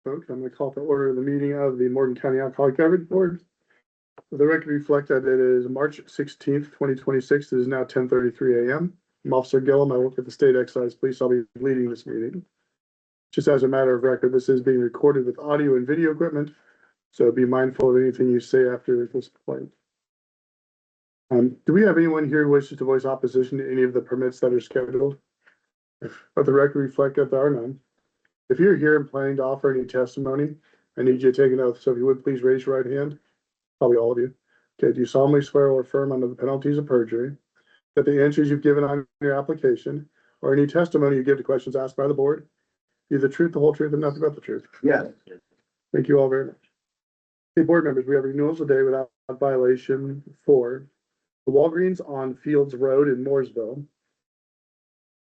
Folks, I'm going to call to order the meeting of the Morgan County Alcoholic Beverage Board. For the record reflect that it is March 16th, 2026. It is now 10:33 a.m. I'm Officer Gillum. I work at the State Excise Police. I'll be leading this meeting. Just as a matter of record, this is being recorded with audio and video equipment, so be mindful of anything you say after this point. Do we have anyone here who wishes to voice opposition to any of the permits that are scheduled? Let the record reflect that there are none. If you're here and planning to offer any testimony, I need you to take an oath. So if you would, please raise your right hand. Probably all of you. Okay, do you solemnly swear or affirm under the penalties of perjury that the answers you've given on your application or any testimony you give to questions asked by the board, be the truth, the whole truth, and nothing but the truth? Yes. Thank you all very much. Hey, board members, we have renewals today without violation for the Walgreens on Fields Road in Mooresville,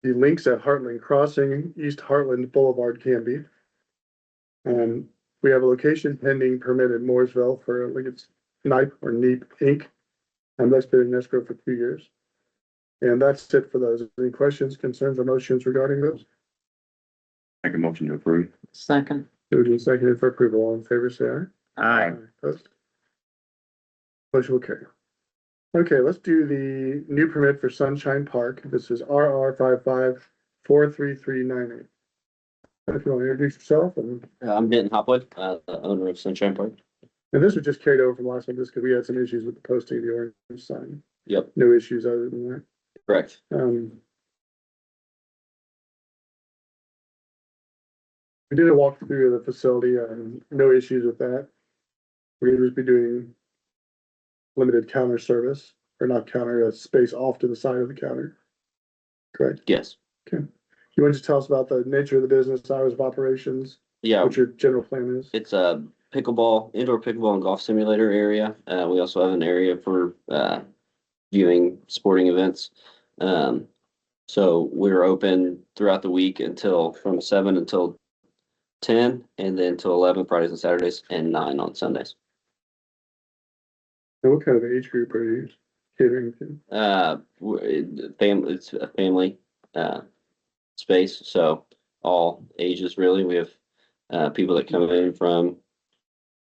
the Links at Heartland Crossing, East Heartland Boulevard, Canby. We have a location pending permit in Mooresville for, I think it's NIPE or NEEP Inc. And that's been in escrow for 2 years. And that's it for those. Any questions, concerns, or motions regarding those? Make a motion to approve. Second. Moved and seconded for approval. All in favor, say aye. Aye. Opposed? Motion will carry. Okay, let's do the new permit for Sunshine Park. This is RR 55-43398. If you want to introduce yourself, and I'm Denton Hopwood, the owner of Sunshine Park. this was just carried over from last one, just because we had some issues with the posting of the orange sign. Yep, No issues other than that. correct. We did a walkthrough of the facility, no issues with that. We're gonna just be doing limited counter service, or not counter, space off to the side of the counter. Correct? Yes. You want to just tell us about the nature of the business, hours of operations, Yeah, what your general plan is? it's a pickleball, indoor pickleball and golf simulator area. We also have an area for viewing sporting events. So we're open throughout the week from 7 until 10, and then till 11 Fridays and Saturdays, and 9 on Sundays. And what kind of age group are you catering to? It's a family space, so all ages really. We have people that come in from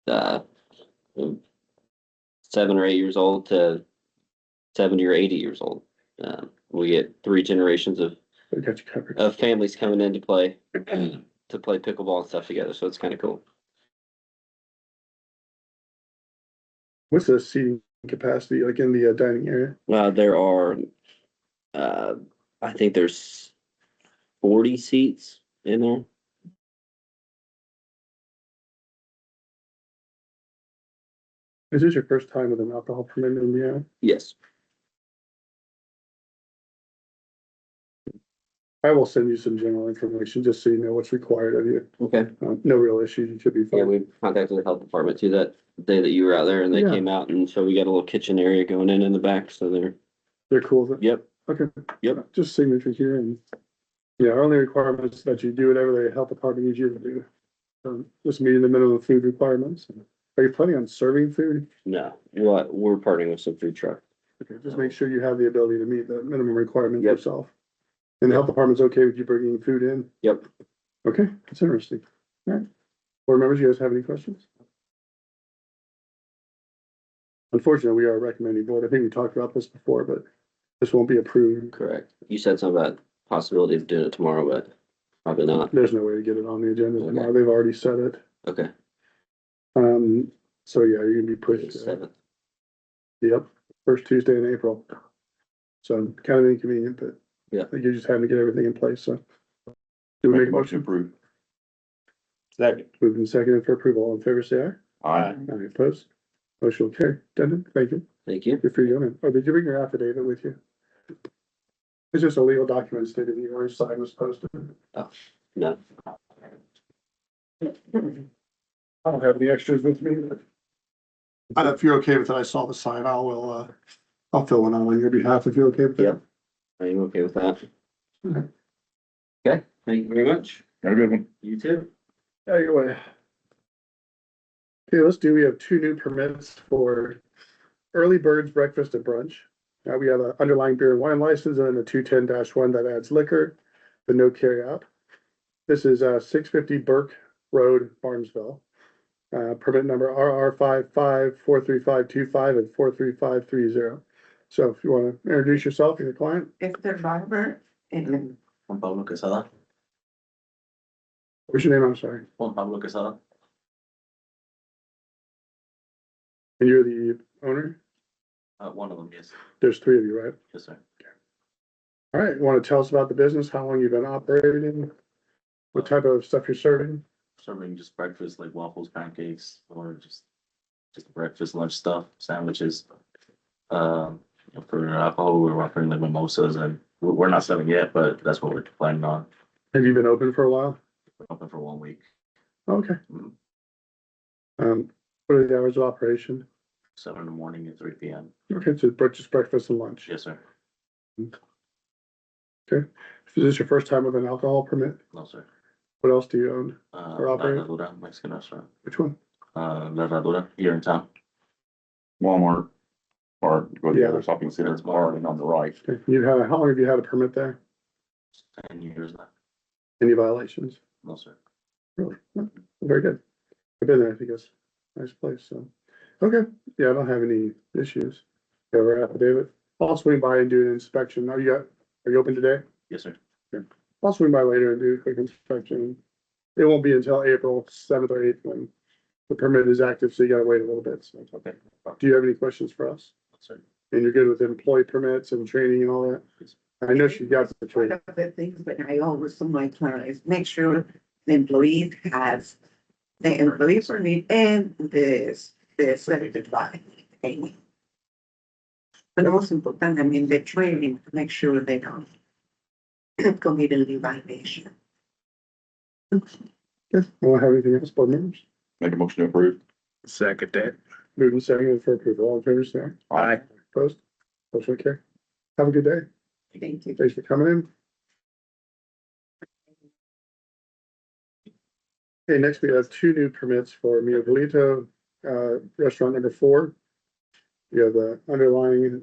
7 or 8 years old to 70 or 80 years old. We get 3 generations I got you covered. of families coming in to play pickleball and stuff together, so it's kind of cool. What's the seating capacity, like in the dining area? There are, I think there's 40 seats in there. Is this your first time with an alcohol permit in Indiana? Yes. I will send you some general information, just so you know what's required of you. Okay. No real issues, you should be Yeah, fine. we contacted the health department too that day that you were out there, and they Yeah. came out, and so we got a little kitchen area going in the back, so They're cool with it? yep, Okay. Yep. Just signature here and, yeah, our only requirement is that you do whatever the health department needs you to do. Just meeting the minimum food requirements. Are you planning on serving food? no, we're partnering with some food truck. Okay, just make sure you have the ability to meet the minimum requirements Yep. yourself. And the health department's okay with you bringing food in? Yep. Okay, that's interesting. All right. Board members, you guys have any questions? Unfortunately, we are recommending board. I think we talked about this before, but this won't be approved. Correct. You said something about possibility of doing it tomorrow, but probably not. There's no way to get it on the agenda Okay. tomorrow. They've already set it. Okay. So yeah, you're gonna be pushed. 7th. Yep, first Tuesday in April. So kind of inconvenient, but Yeah. I think you're just having to get everything in place, so. Do we make a motion? Approve. Second. Moved and seconded for approval. All in favor, say aye. Aye. Aye, opposed? Motion will carry. Denton, thank you. Thank you. Good for you. Oh, did you bring your affidavit with you? It's just a legal document stating the orange sign was posted. No. I don't have any extras with me. If you're okay with it, I saw the sign. I'll fill one out on your behalf if you're okay with that. Yep. Are you okay with that? Okay. Okay, thank you very much. Have a good one. You too. Yeah, your way. Okay, we have 2 new permits for Early Birds Breakfast and Brunch. Now we have an underlying beer and wine license and then a 210-1 that adds liquor, but no carry out. This is 650 Burke Road, Barnesville. Permit number RR 55 43525 and 43530. So if you want to introduce yourself and your client, Esther Barber and Juan Pablo Quesada. what's your name? I'm sorry. Juan Pablo Quesada. And you're the owner? One of them, yes. There's three of you, right? Yes, sir. All right, you want to tell us about the business, how long you've been operating? What type of stuff you're serving? Serving just breakfast like waffles, pancakes, or just breakfast, lunch stuff, sandwiches. For alcohol, we're offering like mimosas, and we're not selling yet, but that's what we're planning on. Have you been open for a while? We're open for 1 week, Okay. Mhm. What are the hours of operation? 7 in the morning and 3 p.m. Okay, so just breakfast and lunch. Yes, sir. Is this your first time with an alcohol permit? No, sir. What else do you own? La operate? Herradura Mexican restaurant. Which one? La Herradura here in town. Walmart. Or go to the Yeah. other shopping center, bar and on the right. Okay. How long have you had a permit there? 10 years now. Any violations? No, sir. Really? No. Very good. I've been there, I think it's a nice place, so. Okay, yeah, I don't have any issues. You have our affidavit. I'll swing by and do an inspection. Are you open today? Yes, sir. I'll swing by later and do a quick inspection. It won't be until April 7th or 8th when the permit is active, so you gotta wait a little bit. So, Okay. do you have any questions for us? No, sir. And you're good with employee permits and training and all that? I know she got the one training. of the things, but I always tell my clients, make sure the employee has the employee permit and the certified. Okay. But most important, I mean, the training, to make sure they don't commit any violation. Okay, I don't have anything else, board members. Make a motion to approve. Second that. Moving second for approval. All in favor, say aye. Aye. Opposed? Motion carried. Have a good day. Thank you. Thanks for coming in. Okay, next we have two new permits for Mio Bolito, restaurant number 4. You have the underlying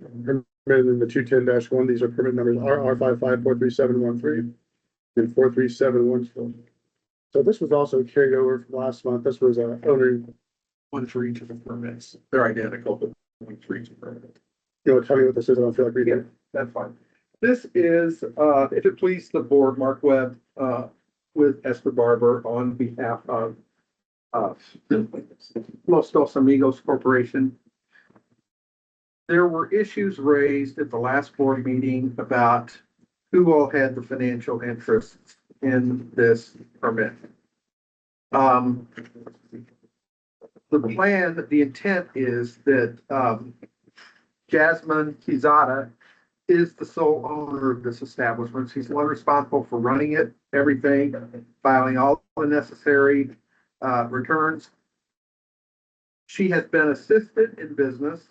permit in the 210-1. These are permit numbers RR 55 43713 and 43714. So this was also carried over from last month. This was owner. One for each of the permits. They're identical, but one for each permit. You know, tell me what this is. I don't feel like reading it. That's fine. This is, if it pleases the board, Mark Webb, with Esther Barber on behalf of, Los Dos Amigos Corporation. There were issues raised at the last board meeting about who all had the financial interests in this permit. The plan, the intent is that, Jasmine Quezada is the sole owner of this establishment. She's the one responsible for running it, everything, filing all the necessary returns. She has been assisted in business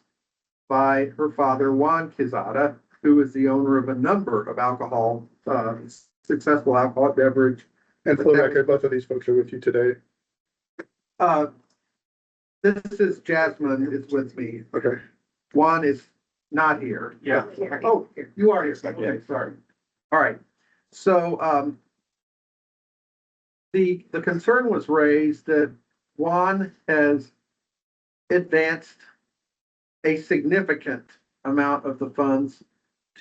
by her father, Juan Quezada, who is the owner of a number of alcohol, successful alcohol beverage. And for the record, both of these folks are with you today. This is Jasmine is with me. Okay. Juan is not here. Yeah. Oh, you are here. Okay, sorry. All right. So, the concern was raised that Juan has advanced a significant amount of the funds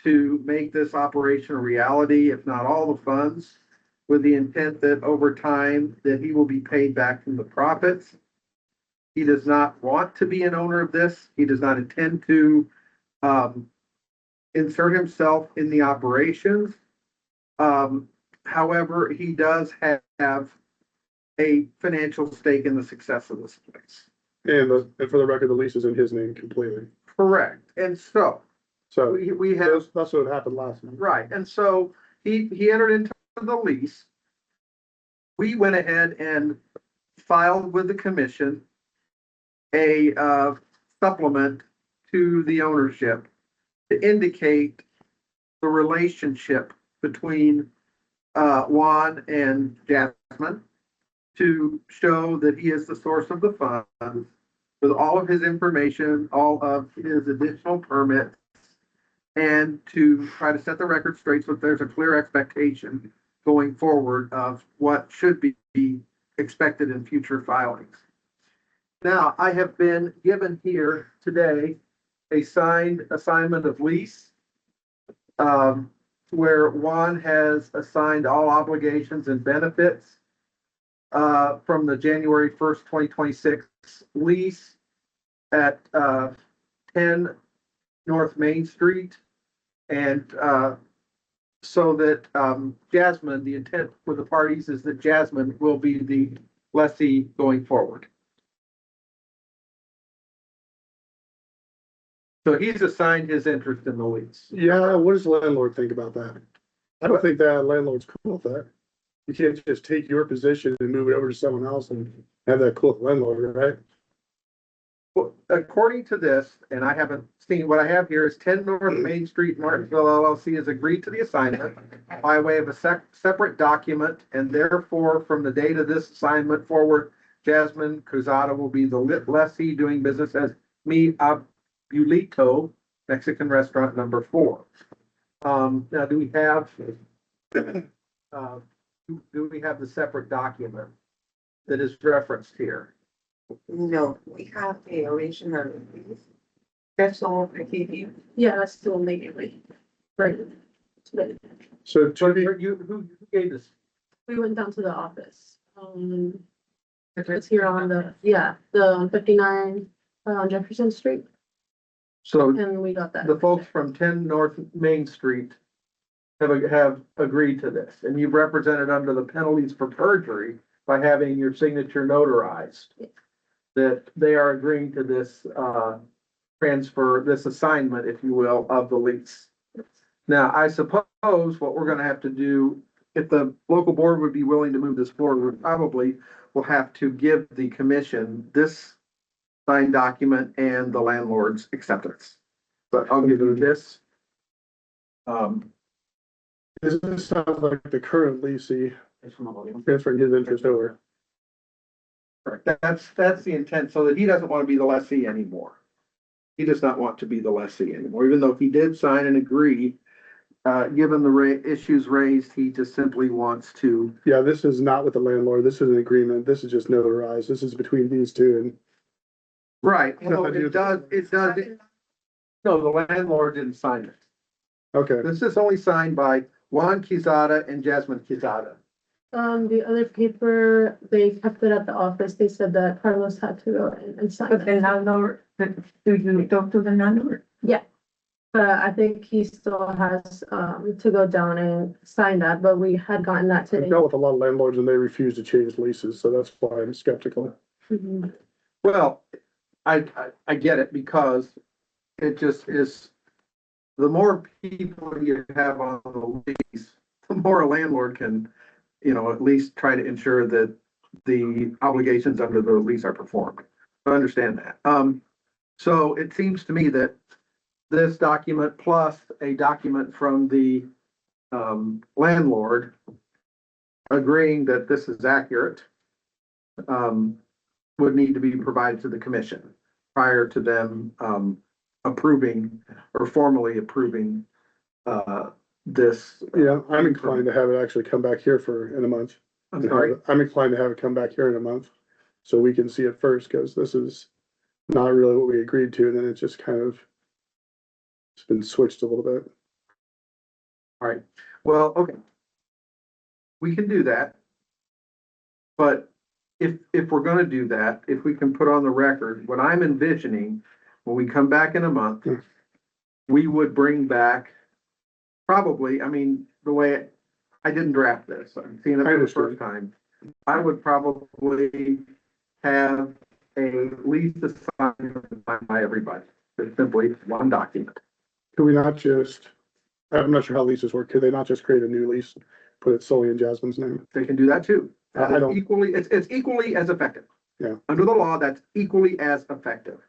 to make this operation a reality, if not all the funds, with the intent that over time that he will be paid back from the profits. He does not want to be an owner of this. He does not intend to insert himself in the operations. However, he does have a financial stake in the success of this place. And for the record, the lease is in his name completely. Correct. And so So we have, that's what happened last month. right. And so he entered into the lease. We went ahead and filed with the commission a supplement to the ownership to indicate the relationship between Juan and Jasmine, to show that he is the source of the funds with all of his information, all of his additional permits, and to try to set the record straight so that there's a clear expectation going forward of what should be expected in future filings. Now, I have been given here today a signed assignment of lease, where Juan has assigned all obligations and benefits from the January 1st, 2026 lease at 10 North Main Street. And so that Jasmine, the intent with the parties is that Jasmine will be the lessee going forward. So he's assigned his interest in the lease. Yeah, what does the landlord think about that? I don't think that landlord's cool with that. You can't just take your position and move it over to someone else and have that cool with the landlord, right? Well, according to this, and I haven't seen, what I have here is 10 North Main Street, Martinsville LLC has agreed to the assignment by way of a separate document, and therefore, from the date of this assignment forward, Jasmine Cruzado will be the lessee doing business as Mi Abulito Mexican Restaurant number 4. Now, do we have the separate document that is referenced here? No, we have the original lease. That's all I gave you. Yeah, that's still immediately. Right. Today. So to be, Who gave this? We went down to the office. It's here on the 59 Jefferson Street, So and we got that. the folks from 10 North Main Street have agreed to this, and you've represented under the penalties for perjury by having your signature notarized. Yes. That they are agreeing to this, transfer, this assignment, if you will, of the lease. Now, I suppose what we're gonna have to do, if the local board would be willing to move this forward, we probably will have to give the commission this signed document and the landlord's acceptance. But I'll give you this. this sounds like the current leasing transferring his interest over. That's the intent, so that he doesn't want to be the lessee anymore. He does not want to be the lessee anymore, even though he did sign and agree. Given the issues raised, he just simply wants to. Yeah, this is not with the landlord. This is an agreement. This is just notarized. This is between these two and. Right, No, well, it does, no, the landlord didn't sign it. Okay, This is only signed by Juan Quezada and Jasmine Quezada. The other paper, they kept it at the office. They said that Carlos had to go and sign But the it. landlord, do you talk to the landlord? But I think he still has, to go down and sign that, but we had gotten that I've today. dealt with a lot of landlords and they refuse to change leases, so that's why I'm skeptical. Mhm. Well, I get it, because it just is, the more people you have on the lease, the more a landlord can, at least try to ensure that the obligations under the lease are performed. I understand that. So it seems to me that this document plus a document from the landlord agreeing that this is accurate would need to be provided to the commission prior to them approving or formally approving this. Yeah, I'm inclined to have it actually come back here in a month. I'm sorry. I'm inclined to have it come back here in a month, so we can see it first, because this is not really what we agreed to, and then it's just kind of. It's been switched a little bit. All right, well, okay. We can do that. But if we're gonna do that, if we can put on the record, what I'm envisioning, when we come back in a month, we would bring back probably, the way, I didn't draft this, I'm seeing it for the first time. I would probably have a lease assignment by everybody, it's simply one document. Could we not just, I'm not sure how leases work, could they not just create a new lease, put it solely in Jasmine's name? They can do that too. That I is don't- equally, it's equally as effective. Yeah. Under the law, that's equally as effective.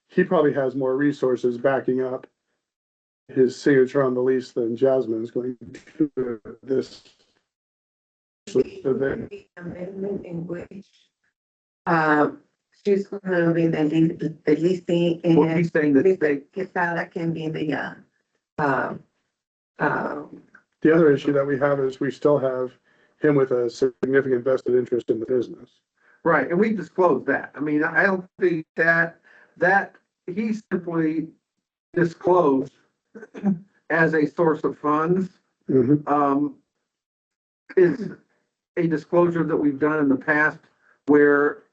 He probably has more resources backing up his signature on the lease than Jasmine's going to this. The amendment in which, she's gonna be the leasing What and he's saying that they, Quesada can be The other issue that we have is we still have him with a significant vested interest in the business. Right, and we disclosed that. I mean, I don't think that he simply disclosed as a source of funds, Mhm. is a disclosure that we've done in the past where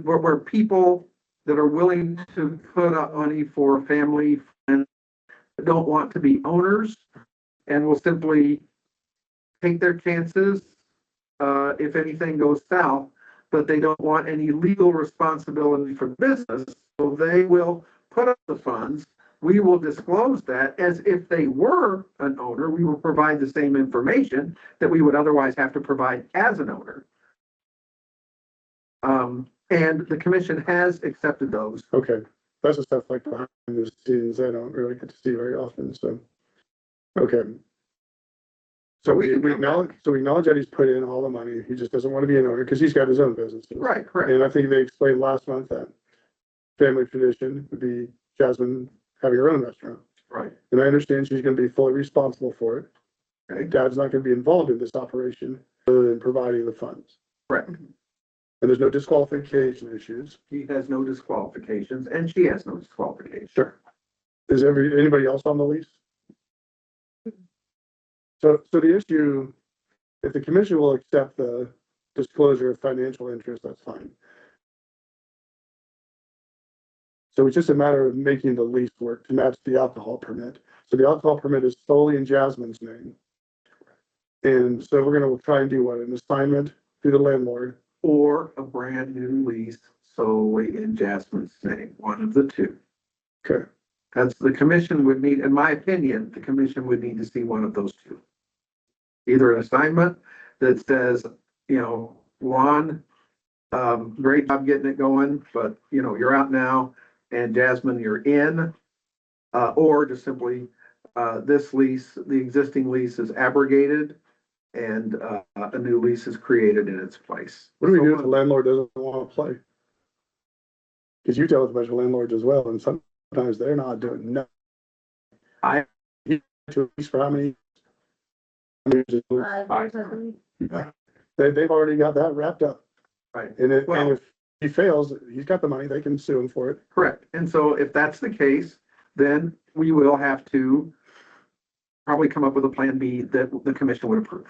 where people that are willing to put up money for family and don't want to be owners and will simply take their chances, if anything goes south, but they don't want any legal responsibility for the business, so they will put up the funds. We will disclose that as if they were an owner. We will provide the same information that we would otherwise have to provide as an owner. And the commission has accepted those. Okay, that's the stuff like behind the scenes I don't really get to see very often, so. Okay. So we acknowledge that he's put in all the money, he just doesn't want to be an owner, because he's got his own business. Right, correct. And I think they explained last month that family tradition would be Jasmine having her own restaurant. Right. And I understand she's gonna be fully responsible for it. Okay. Dad's not gonna be involved in this operation other than providing the funds. Correct. And there's no disqualification issues. He has no disqualifications and she has no disqualifications. Sure. Is anybody else on the lease? So the issue, if the commission will accept the disclosure of financial interest, that's fine. So it's just a matter of making the lease work to match the alcohol permit. So the alcohol permit is solely in Jasmine's name. And so we're gonna try and do what, an assignment to the landlord? Or a brand new lease solely in Jasmine's name, one of the two. Okay, That's the commission would need, in my opinion, the commission would need to see one of those two. Either an assignment that says, Juan, great job getting it going, but you're out now, and Jasmine, you're in. Or just simply, this lease, the existing lease is abrogated and a new lease is created in its place. what do we do if the landlord doesn't wanna play? Cause you deal with a bunch of landlords as well, and sometimes they're not doing nothing. To at least for how many? There's They've already got that wrapped up. Right. And Well- if he fails, he's got the money, they can sue him for it. Correct. And so if that's the case, then we will have to probably come up with a plan B that the commission would approve.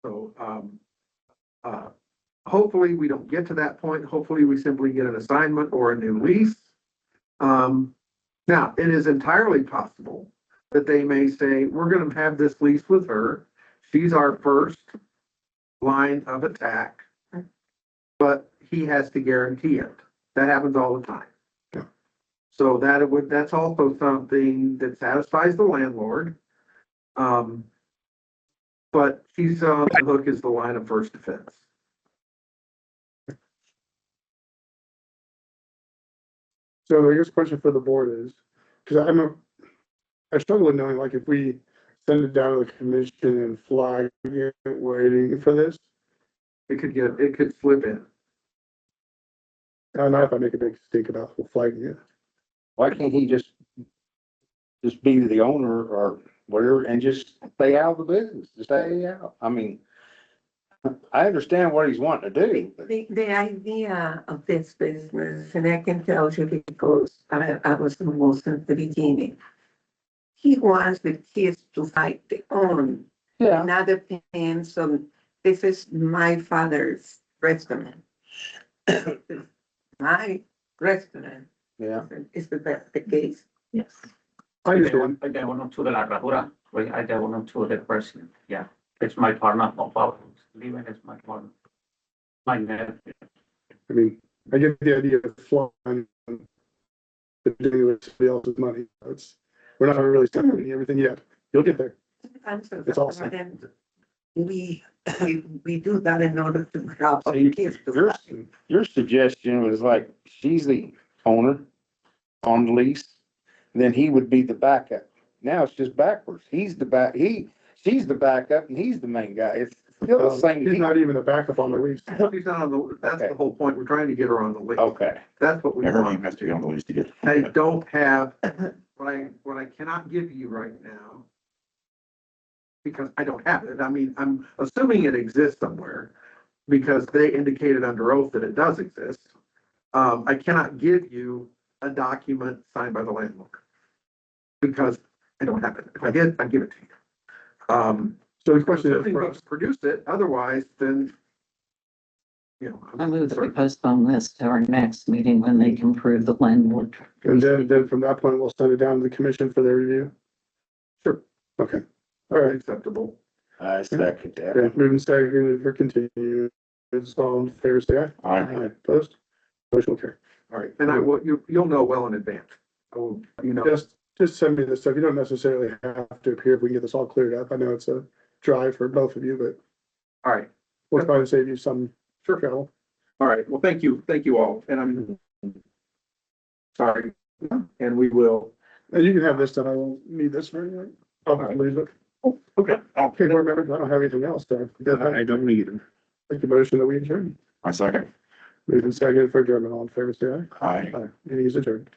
So, hopefully we don't get to that point. Hopefully we simply get an assignment or a new lease. Now, it is entirely possible that they may say, we're gonna have this lease with her. She's our first line of attack. But he has to guarantee it. That happens all the time. Yeah. So that's also something that satisfies the landlord. But she's on the hook as the line of first defense. So I guess the question for the board is, because I struggle with knowing, like, if we send it down to the commission and flag it, waiting for this, It could slip in. I don't know if I make a big stink about flagging it. Why can't he just be the owner or whatever and just stay out of the business, just stay out? I mean, I understand what he's wanting to do, but The idea of this business, and I can tell you because I was almost at the beginning. He wants the kids to fight their own. yeah, Not depends on, this is my father's restaurant. My restaurant yeah. is the case. Yes. I understand. I don't want to the la herradura, right? I don't want to the person. Yeah, it's my partner. No problem. Living is my partner. My nephew. I mean, I get the idea of flying, but doing it with somebody else's money. We're not really separating everything yet. You'll get there. It's awesome. We do that in order to help our So kids to your, fight. your suggestion was like, she's the owner on the lease, then he would be the backup. Now it's just backwards. She's the backup and he's the main guy. It's still the same. He's not even a backup on the lease. She's not on the, that's the Okay. whole point. We're trying to get her on the list. Okay, That's what we Everything want. has to be on the list to get. I don't have, what I cannot give you right now because I don't have it. I mean, I'm assuming it exists somewhere because they indicated under oath that it does exist. I cannot give you a document signed by the landlord because I don't have it. If I did, I'd give it to you. So the question is Something for must us, produce it, otherwise then, I move that we postpone this to our next meeting when they can prove the landlord. and then from that point, we'll send it down to the commission for their review. Sure. Okay, all right. acceptable. I second that. Okay, moving second for continue. It's all in favor, say aye. Aye. Opposed? Motion will carry. All right, and I will, you'll know well in advance. I will, Just send me this stuff. You don't necessarily have to appear if we can get this all cleared up. I know it's a drive for both of you, but All right, we'll try to save you some trouble. all right. Well, thank you all. And I'm sorry. And we will. And you can have this, then I won't need this for anything. I'll just leave it. Okay. Okay, board members, I don't have anything else, so. I don't need them. Make a motion that we adjourn. I second. Moving second for adjournment. All in favor, say aye. Aye. Meeting is adjourned.